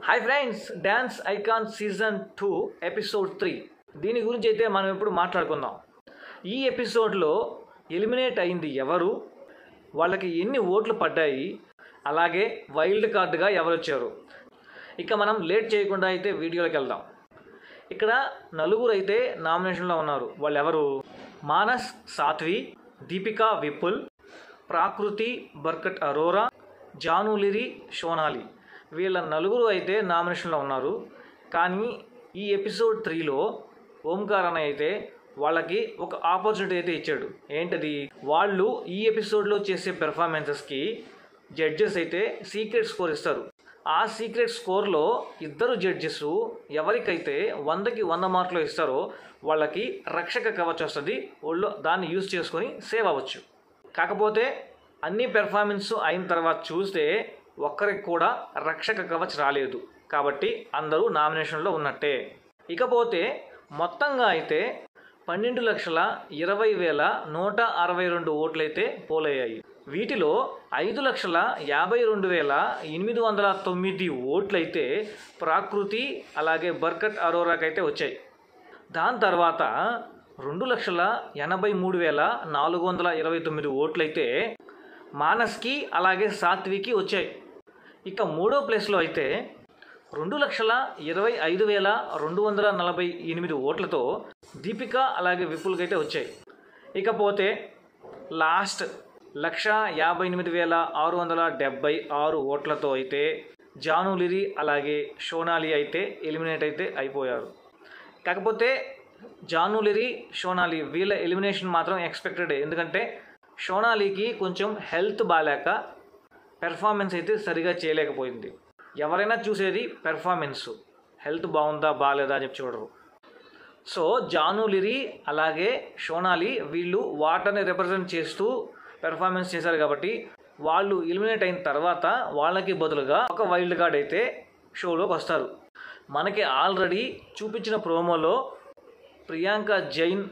Hi friends, dance icon season 2 episode 3 దీని గురించి అయితే మనం ఇప్పుడు మాట్లాడుకుందాం. ఈ ఎపిసోడ్లో ఎలిమినేట్ అయింది ఎవరు, వాళ్ళకి ఎన్ని ఓట్లు పడ్డాయి, అలాగే వైల్డ్ కార్డుగా ఎవరు వచ్చారు. ఇక మనం లేట్ చేయకుండా అయితే వీడియోలోకి వెళ్దాం. ఇక్కడ నలుగురు అయితే నామినేషన్లో ఉన్నారు. వాళ్ళు ఎవరు? మానస్ సాత్వి, దీపికా విపుల్, ప్రాకృతి బర్కట్ అరోరా, జానులిరి సోనాలి. వీళ్ళ నలుగురు అయితే నామినేషన్లో ఉన్నారు. కానీ ఈ ఎపిసోడ్ 3లో ఓంకార్ అన్న అయితే వాళ్ళకి ఒక ఆపర్చునిటీ అయితే ఇచ్చాడు. ఏంటది? వాళ్ళు ఈ ఎపిసోడ్లో చేసే పెర్ఫార్మెన్సెస్కి జడ్జెస్ అయితే సీక్రెట్ స్కోర్ ఇస్తారు. ఆ సీక్రెట్ స్కోర్లో ఇద్దరు జడ్జెస్ ఎవరికైతే 100కి 100 మార్కులు ఇస్తారో వాళ్ళకి రక్షక కవచ్ వస్తుంది. వాళ్ళు దాన్ని యూజ్ చేసుకొని సేవ్ అవ్వచ్చు. కాకపోతే అన్ని పెర్ఫార్మెన్స్ అయిన తర్వాత చూస్తే ఒక్కరికి కూడా రక్షక కవచ్ రాలేదు. కాబట్టి అందరూ నామినేషన్లో ఉన్నట్టే. ఇకపోతే మొత్తంగా అయితే 12,20,162 ఓట్లయితే పోలయ్యాయి. వీటిలో 5,52,809 ఓట్లయితే ప్రాకృతి అలాగే బర్కట్ అరోరాకైతే వచ్చాయి. దాని తర్వాత 2,83,429 ఓట్లయితే మానస్కి అలాగే సాత్వికి వచ్చాయి. ఇక మూడో ప్లేస్లో అయితే 2,25,248 ఓట్లతో దీపిక అలాగే విపుల్కి అయితే వచ్చాయి. ఇకపోతే లాస్ట్ 1,58,676 ఓట్లతో అయితే జానులిరి అలాగే సోనాలి అయితే ఎలిమినేట్ అయితే అయిపోయారు. కాకపోతే జానులిరి సోనాలి వీళ్ళ ఎలిమినేషన్ మాత్రం ఎక్స్పెక్టెడ్. ఎందుకంటే సోనాలికి కొంచెం హెల్త్ బాగాలేక పెర్ఫార్మెన్స్ అయితే సరిగా చేయలేకపోయింది. ఎవరైనా చూసేది పెర్ఫార్మెన్స్, హెల్త్ బాగుందా బాగాలేదా అని చెప్పి చూడరు. సో జానులిరి అలాగే సోనాలి వీళ్ళు వాటర్ని రిప్రజెంట్ చేస్తూ పెర్ఫార్మెన్స్ చేశారు. కాబట్టి వాళ్ళు ఎలిమినేట్ అయిన తర్వాత వాళ్ళకి బదులుగా ఒక వైల్డ్ కార్డ్ అయితే షోలోకి వస్తారు. మనకి ఆల్రెడీ చూపించిన ప్రోమోలో ప్రియాంక జైన్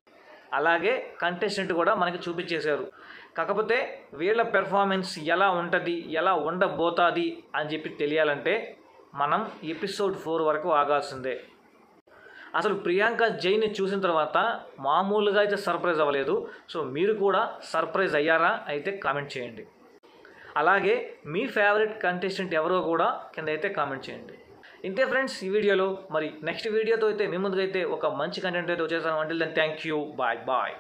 అలాగే కంటెస్టెంట్ కూడా మనకి చూపించేశారు. కాకపోతే వీళ్ళ పెర్ఫార్మెన్స్ ఎలా ఉంటుంది, ఎలా ఉండబోతుంది అని చెప్పి తెలియాలంటే మనం ఎపిసోడ్ 4 వరకు ఆగాల్సిందే. అసలు ప్రియాంక జైన్ని చూసిన తర్వాత మామూలుగా అయితే సర్ప్రైజ్ అవ్వలేదు. సో మీరు కూడా సర్ప్రైజ్ అయ్యారా? అయితే కామెంట్ చేయండి. అలాగే మీ ఫేవరెట్ కంటెస్టెంట్ ఎవరో కూడా కింద అయితే కామెంట్ చేయండి. ఇంతే ఫ్రెండ్స్ ఈ వీడియోలో. మరి నెక్స్ట్ వీడియోతో అయితే మీ ముందుకైతే ఒక మంచి కంటెంట్ అయితే వచ్చేసాను. Until then thank you, bye bye.